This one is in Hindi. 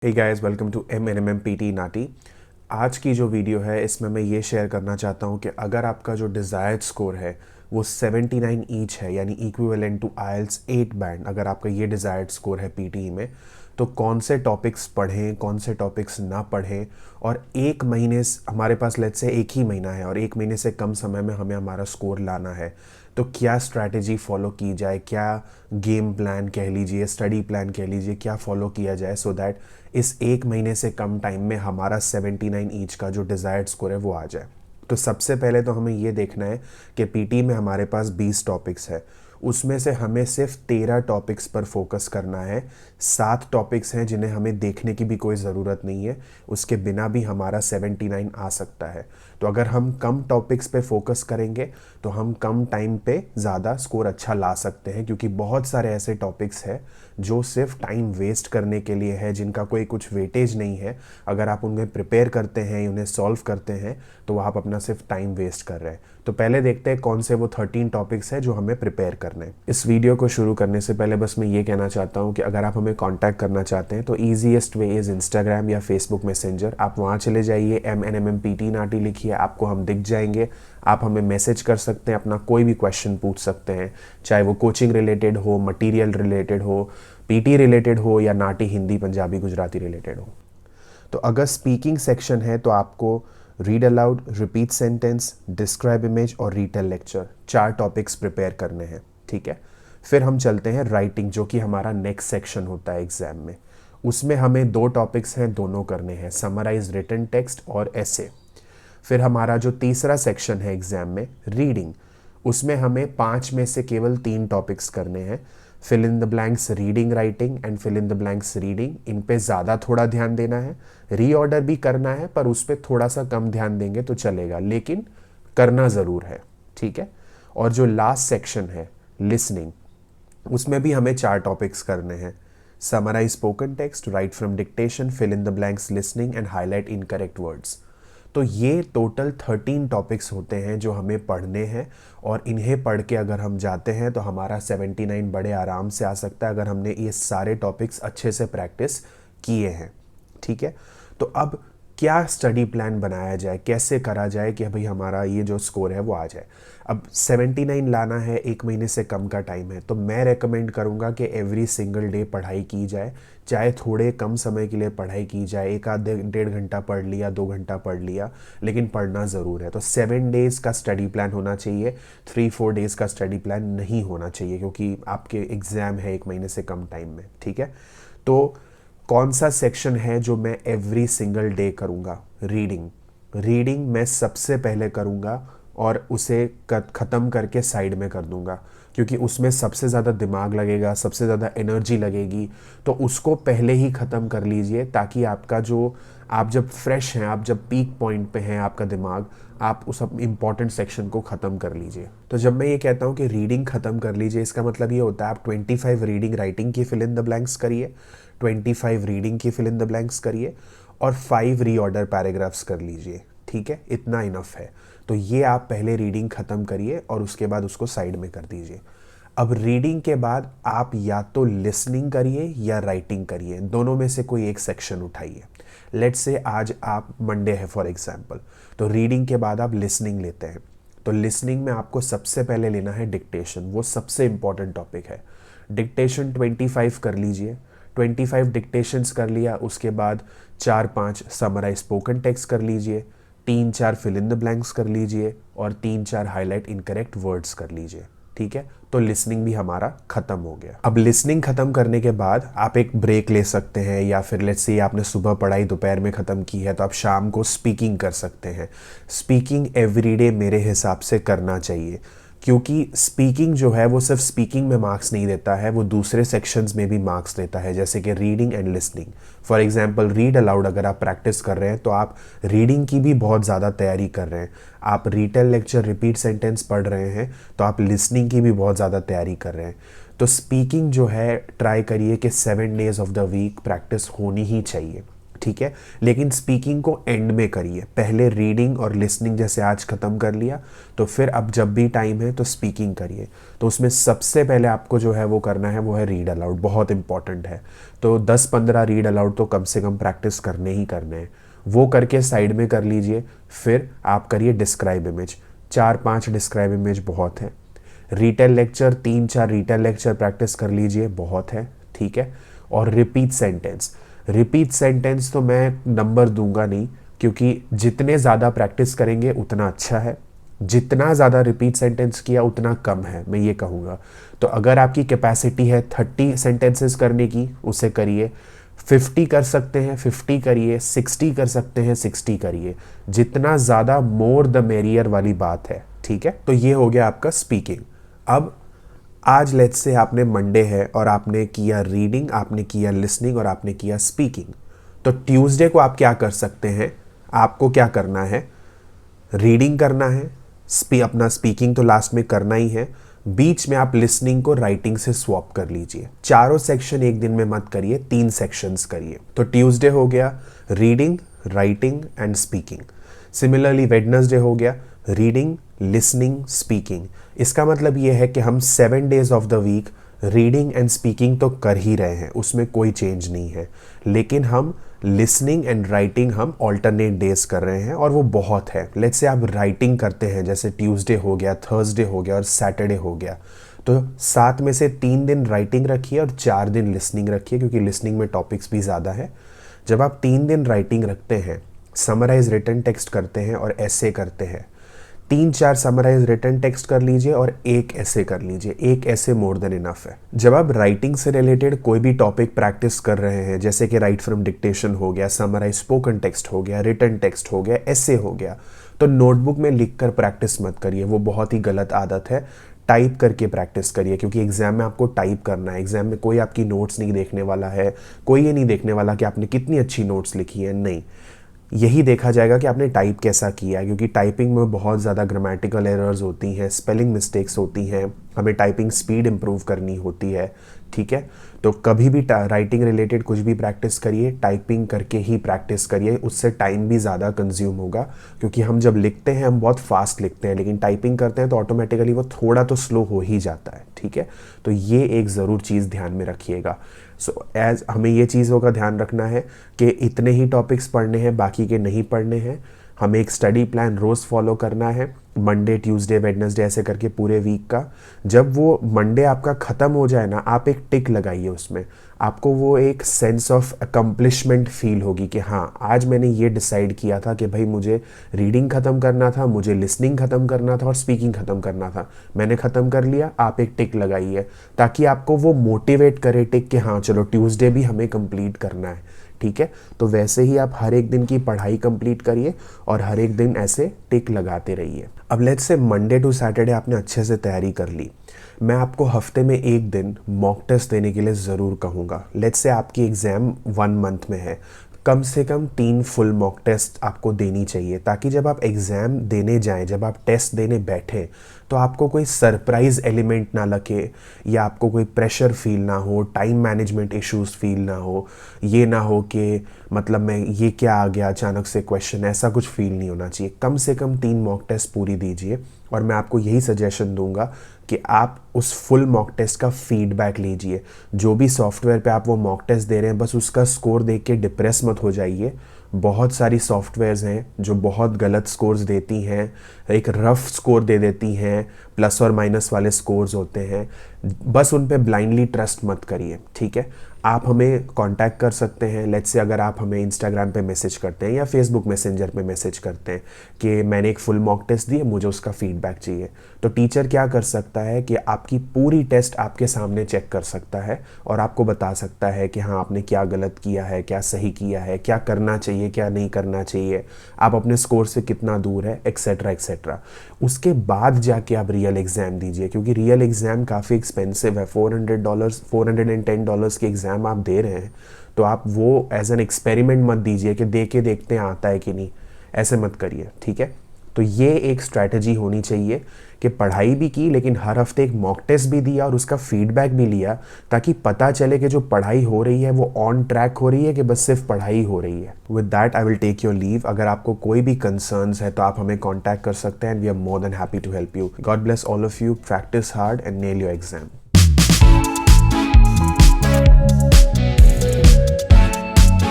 Hey guys, welcome to M PT NAATI. आज की जो वीडियो है इसमें मैं ये शेयर करना चाहता हूँ कि अगर आपका जो डिज़ायर्ड स्कोर है वो 79 ईच है, यानी इक्विवेलेंट टू आईएलटीएस 8 बैंड, अगर आपका ये डिज़ायर्ड स्कोर है पीटी में, तो कौन से टॉपिक्स पढ़ें, कौन से टॉपिक्स ना पढ़ें। और एक महीने हमारे पास लेट्स से एक ही महीना है और एक महीने से कम समय में हमें हमारा स्कोर लाना है, तो क्या स्ट्रैटेजी फॉलो की जाए, क्या गेम प्लान कह लीजिए, स्टडी प्लान कह लीजिए, क्या फॉलो किया जाए सो दैट इस एक महीने से कम टाइम में हमारा 79 ईच का जो डिज़ायर्ड स्कोर है वो आ जाए। तो सबसे पहले तो हमें ये देखना है कि पीटी में हमारे पास 20 टॉपिक्स है, उसमें से हमें सिर्फ 13 टॉपिक्स पर फोकस करना है। 7 टॉपिक्स हैं जिन्हें हमें देखने की भी कोई ज़रूरत नहीं है, उसके बिना भी हमारा 79 आ सकता है। तो अगर हम कम टॉपिक्स पे फोकस करेंगे तो हम कम टाइम पे ज़्यादा स्कोर अच्छा ला सकते हैं, क्योंकि बहुत सारे ऐसे टॉपिक्स हैं जो सिर्फ टाइम वेस्ट करने के लिए है, जिनका कोई कुछ वेटेज नहीं है। अगर आप उन्हें प्रिपेयर करते हैं, उन्हें सॉल्व करते हैं, तो आप अपना सिर्फ टाइम वेस्ट कर रहे हैं। तो पहले देखते हैं कौन से वो 13 टॉपिक्स हैं जो हमें प्रिपेयर करने हैं। इस वीडियो को शुरू करने से पहले बस मैं ये कहना चाहता हूँ कि अगर आप हमें कांटेक्ट करना चाहते हैं तो ईजीएस्ट वे इज़ इंस्टाग्राम या फेसबुक मैसेंजर। आप वहाँ चले जाइए, MNMMPT नाटी लिखिए, आपको हम दिख जाएंगे। आप हमें मैसेज कर सकते हैं, अपना कोई भी क्वेश्चन पूछ सकते हैं, चाहे वो कोचिंग रिलेटेड हो, मटीरियल रिलेटेड हो, पीटी रिलेटेड हो, या नाटी हिंदी पंजाबी गुजराती रिलेटेड हो। तो अगर स्पीकिंग सेक्शन है तो आपको read aloud, repeat sentence, describe image और रीटेल लेक्चर, 4 टॉपिक्स प्रिपेयर करने हैं। ठीक है, फिर हम चलते हैं राइटिंग, जो कि हमारा नेक्स्ट सेक्शन होता है एग्जाम में। उसमें हमें 2 टॉपिक्स हैं, दोनों करने हैं, समराइज रिटन टेक्स्ट और ऐसे। फिर हमारा जो तीसरा सेक्शन है एग्जाम में, रीडिंग, उसमें हमें 5 में से केवल 3 टॉपिक्स करने हैं, fill in the blanks reading writing and fill in the blanks reading. इन पे ज़्यादा थोड़ा ध्यान देना है, रीऑर्डर भी करना है, पर उस पर थोड़ा सा कम ध्यान देंगे तो चलेगा, लेकिन करना ज़रूर है। ठीक है। और जो लास्ट सेक्शन है लिसनिंग, उसमें भी हमें 4 टॉपिक्स करने हैं, summarise spoken text, write from dictation, fill in the blanks listening and highlight incorrect words. तो ये टोटल 13 टॉपिक्स होते हैं जो हमें पढ़ने हैं, और इन्हें पढ़ के अगर हम जाते हैं तो हमारा 79 बड़े आराम से आ सकता है, अगर हमने ये सारे टॉपिक्स अच्छे से प्रैक्टिस किए हैं। ठीक है। तो अब क्या स्टडी प्लान बनाया जाए, कैसे करा जाए कि भाई हमारा ये जो स्कोर है वो आ जाए। अब 79 लाना है, एक महीने से कम का टाइम है, तो मैं रेकमेंड करूँगा कि एवरी सिंगल डे पढ़ाई की जाए, चाहे थोड़े कम समय के लिए पढ़ाई की जाए, एक आध 1.5 घंटा पढ़ लिया, 2 घंटा पढ़ लिया, लेकिन पढ़ना ज़रूर है। तो 7 डेज़ का स्टडी प्लान होना चाहिए, 3-4 डेज़ का स्टडी प्लान नहीं होना चाहिए, क्योंकि आपके एग्ज़ाम है एक महीने से कम टाइम में। ठीक है। तो कौन सा सेक्शन है जो मैं एवरी सिंगल डे करूँगा? रीडिंग। रीडिंग मैं सबसे पहले करूँगा और उसे ख़त्म करके साइड में कर दूँगा, क्योंकि उसमें सबसे ज़्यादा दिमाग लगेगा, सबसे ज़्यादा एनर्जी लगेगी। तो उसको पहले ही ख़त्म कर लीजिए, ताकि आपका जो, आप जब फ्रेश हैं, आप जब पीक पॉइंट पे हैं आपका दिमाग, आप उस इम्पॉर्टेंट सेक्शन को ख़त्म कर लीजिए। तो जब मैं ये कहता हूँ कि रीडिंग ख़त्म कर लीजिए, इसका मतलब ये होता है आप 25 रीडिंग राइटिंग की फिल इन द ब्लैंक्स करिए, 25 रीडिंग की फिल इन द ब्लैंक्स करिए, और 5 रीऑर्डर पैराग्राफ्स कर लीजिए। ठीक है, इतना इनफ है। तो ये आप पहले रीडिंग ख़त्म करिए और उसके बाद उसको साइड में कर दीजिए। अब रीडिंग के बाद आप या तो लिसनिंग करिए या राइटिंग करिए, दोनों में से कोई एक सेक्शन उठाइए। लेट्स से आज आप मंडे है फॉर एग्जांपल, तो रीडिंग के बाद आप लिसनिंग लेते हैं। तो लिसनिंग में आपको सबसे पहले लेना है डिक्टेशन, वो सबसे इंपॉर्टेंट टॉपिक है। डिक्टेशन 25 कर लीजिए, 25 डिक्टेशंस कर लिया, उसके बाद 4-5 समराइज स्पोकन टेक्स्ट कर लीजिए, 3-4 फिल इन द ब्लैंक्स कर लीजिए, और 3-4 हाईलाइट इनकरेक्ट वर्ड्स कर लीजिए। ठीक है। तो लिसनिंग भी हमारा खत्म हो गया। अब लिसनिंग खत्म करने के बाद आप एक ब्रेक ले सकते हैं, या फिर लेट्स से आपने सुबह पढ़ाई दोपहर में ख़त्म की है तो आप शाम को स्पीकिंग कर सकते हैं। स्पीकिंग एवरीडे मेरे हिसाब से करना चाहिए, क्योंकि स्पीकिंग जो है वो सिर्फ स्पीकिंग में मार्क्स नहीं देता है, वो दूसरे सेक्शंस में भी मार्क्स देता है, जैसे कि reading and listening. For example read aloud अगर आप प्रैक्टिस कर रहे हैं तो आप रीडिंग की भी बहुत ज़्यादा तैयारी कर रहे हैं, आप रिटेल लेक्चर रिपीट सेंटेंस पढ़ रहे हैं तो आप लिसनिंग की भी बहुत ज़्यादा तैयारी कर रहे हैं। तो स्पीकिंग जो है ट्राई करिए कि 7 days of the week practice होनी ही चाहिए। ठीक है। लेकिन स्पीकिंग को एंड में करिए, पहले रीडिंग और लिसनिंग जैसे आज ख़त्म कर लिया तो फिर अब जब भी टाइम है तो स्पीकिंग करिए। तो उसमें सबसे पहले आपको जो है वो करना है वो है रीड अलाउड, बहुत इंपॉर्टेंट है। तो 10-15 रीड अलाउड तो कम से कम प्रैक्टिस करने ही करने हैं, वो करके साइड में कर लीजिए। फिर आप करिए डिस्क्राइब इमेज, 4-5 डिस्क्राइब इमेज बहुत है। Retail lecture 3-4 retail lecture practice कर लीजिए, बहुत है, ठीक है। और रिपीट सेंटेंस, रिपीट सेंटेंस तो मैं नंबर दूंगा नहीं, क्योंकि जितने ज़्यादा प्रैक्टिस करेंगे उतना अच्छा है, जितना ज़्यादा रिपीट सेंटेंस किया उतना कम है, मैं ये कहूँगा। तो अगर आपकी कैपेसिटी है 30 सेंटेंसेस करने की, उसे करिए। 50 कर सकते हैं 50 करिए, 60 कर सकते हैं 60 करिए, जितना ज़्यादा मोर द मेरियर वाली बात है, ठीक है। तो ये हो गया आपका स्पीकिंग। अब आज लेट्स से आपने मंडे है और आपने किया रीडिंग, आपने किया लिसनिंग और आपने किया स्पीकिंग। तो ट्यूसडे को आप क्या कर सकते हैं, आपको क्या करना है, रीडिंग करना है, अपना स्पीकिंग तो लास्ट में करना ही है, बीच में आप लिसनिंग को राइटिंग से स्वैप कर लीजिए। चारों सेक्शन एक दिन में मत करिए, 3 सेक्शंस करिए। तो ट्यूसडे हो गया reading, writing and speaking. Similarly Wednesday हो गया रीडिंग, लिसनिंग, स्पीकिंग। इसका मतलब ये है कि हम 7 days of the week reading and speaking तो कर ही रहे हैं, उसमें कोई चेंज नहीं है। लेकिन हम लिसनिंग एंड राइटिंग हम ऑल्टरनेट डेज कर रहे हैं और वो बहुत है। लेट्स से आप राइटिंग करते हैं, जैसे ट्यूसडे हो गया, थर्सडे हो गया और सैटरडे हो गया, तो 7 में से 3 दिन राइटिंग रखिए और 4 दिन लिसनिंग रखिए, क्योंकि लिसनिंग में टॉपिक्स भी ज़्यादा है। जब आप 3 दिन राइटिंग रखते हैं, समराइज रिटन टेक्स्ट करते हैं और ऐसे करते हैं, 3-4 समराइज रिटन टेक्स्ट कर लीजिए और एक ऐसे कर लीजिए, एक ऐसे मोर देन इनफ है। जब आप राइटिंग से रिलेटेड कोई भी टॉपिक प्रैक्टिस कर रहे हैं, जैसे कि राइट फ्रॉम डिक्टेशन हो गया, समराइज स्पोकन टेक्स्ट हो गया, रिटन टेक्स्ट हो गया, ऐसे हो गया, तो नोटबुक में लिख कर प्रैक्टिस मत करिए, वो बहुत ही गलत आदत है। टाइप करके प्रैक्टिस करिए, क्योंकि एग्जाम में आपको टाइप करना है। एग्जाम में कोई आपकी नोट्स नहीं देखने वाला है, कोई ये नहीं देखने वाला कि आपने कितनी अच्छी नोट्स लिखी है, नहीं, यही देखा जाएगा कि आपने टाइप कैसा किया है। क्योंकि टाइपिंग में बहुत ज़्यादा ग्रामेटिकल एरर्स होती हैं, स्पेलिंग मिस्टेक्स होती हैं, हमें टाइपिंग स्पीड इंप्रूव करनी होती है, ठीक है। तो कभी भी राइटिंग रिलेटेड कुछ भी प्रैक्टिस करिए, टाइपिंग करके ही प्रैक्टिस करिए, उससे टाइम भी ज़्यादा कंज्यूम होगा। क्योंकि हम जब लिखते हैं हम बहुत फास्ट लिखते हैं, लेकिन टाइपिंग करते हैं तो ऑटोमेटिकली वो थोड़ा तो स्लो हो ही जाता है, ठीक है। तो ये एक ज़रूर चीज़ ध्यान में रखिएगा। सो एज हमें ये चीज़ों का ध्यान रखना है कि इतने ही टॉपिक्स पढ़ने हैं, बाकी के नहीं पढ़ने हैं। हमें एक स्टडी प्लान रोज़ फॉलो करना है, मंडे, ट्यूसडे, वेडनेसडे ऐसे करके पूरे वीक का। जब वो मंडे आपका ख़त्म हो जाए ना, आप एक टिक लगाइए उसमें, आपको वो एक सेंस ऑफ अकम्पलिशमेंट फील होगी कि हाँ, आज मैंने ये डिसाइड किया था कि भाई मुझे रीडिंग ख़त्म करना था, मुझे लिसनिंग ख़त्म करना था और स्पीकिंग ख़त्म करना था, मैंने ख़त्म कर लिया। आप एक टिक लगाइए ताकि आपको वो मोटिवेट करे टिक कि हाँ चलो ट्यूसडे भी हमें कंप्लीट करना है, ठीक है। तो वैसे ही आप हर एक दिन की पढ़ाई कंप्लीट करिए और हर एक दिन ऐसे टिक लगाते रहिए। अब let's say Monday to Saturday आपने अच्छे से तैयारी कर ली, मैं आपको हफ्ते में एक दिन मॉक टेस्ट देने के लिए ज़रूर कहूँगा। लेट्स से आपकी एग्ज़ाम 1 मंथ में है, कम से कम 3 फुल मॉक टेस्ट आपको देनी चाहिए, ताकि जब आप एग्ज़ाम देने जाएं, जब आप टेस्ट देने बैठें, तो आपको कोई सरप्राइज़ एलिमेंट ना लगे या आपको कोई प्रेशर फील ना हो, टाइम मैनेजमेंट इश्यूज़ फील ना हो, ये ना हो कि मतलब मैं ये क्या आ गया अचानक से क्वेश्चन, ऐसा कुछ फील नहीं होना चाहिए। कम से कम 3 मॉक टेस्ट पूरी दीजिए और मैं आपको यही सजेशन दूंगा कि आप उस फुल मॉक टेस्ट का फीडबैक लीजिए। जो भी सॉफ्टवेयर पे आप वो मॉक टेस्ट दे रहे हैं, बस उसका स्कोर देख के डिप्रेस मत हो जाइए। बहुत सारी सॉफ्टवेयर्स हैं जो बहुत गलत स्कोर्स देती हैं, एक रफ़ स्कोर दे देती हैं, प्लस और माइनस वाले स्कोर्स होते हैं, बस उन पे ब्लाइंडली ट्रस्ट मत करिए, ठीक है। आप हमें कांटेक्ट कर सकते हैं। लेट्स से अगर आप हमें इंस्टाग्राम पे मैसेज करते हैं या फेसबुक मैसेंजर पे मैसेज करते हैं कि मैंने एक फुल मॉक टेस्ट दी है, मुझे उसका फीडबैक चाहिए, तो टीचर क्या कर सकता है कि आपकी पूरी टेस्ट आपके सामने चेक कर सकता है और आपको बता सकता है कि हाँ आपने क्या गलत किया है, क्या सही किया है, क्या करना चाहिए, क्या नहीं करना चाहिए, आप अपने स्कोर से कितना दूर है, एक्सेट्रा एक्सेट्रा। उसके बाद जाके आप रियल एग्ज़ाम दीजिए, क्योंकि रियल एग्ज़ाम काफ़ी एक्सपेंसिव है। $400 $410 के एग्ज़ाम आप दे रहे हैं, तो आप वो एज एन एक्सपेरिमेंट मत दीजिए कि दे के देखते हैं आता है कि नहीं, ऐसे मत करिए, ठीक है। तो ये एक स्ट्रैटेजी होनी चाहिए कि पढ़ाई भी की लेकिन हर हफ्ते एक मॉक टेस्ट भी दिया और उसका फीडबैक भी लिया, ताकि पता चले कि जो पढ़ाई हो रही है वो ऑन ट्रैक हो रही है कि बस सिर्फ पढ़ाई हो रही है। With that I will take your leave. अगर आपको कोई भी कंसर्न्स है तो आप हमें कॉन्टैक्ट कर सकते हैं and we are more than happy to help you. God bless all of you, practise hard and nail your exam.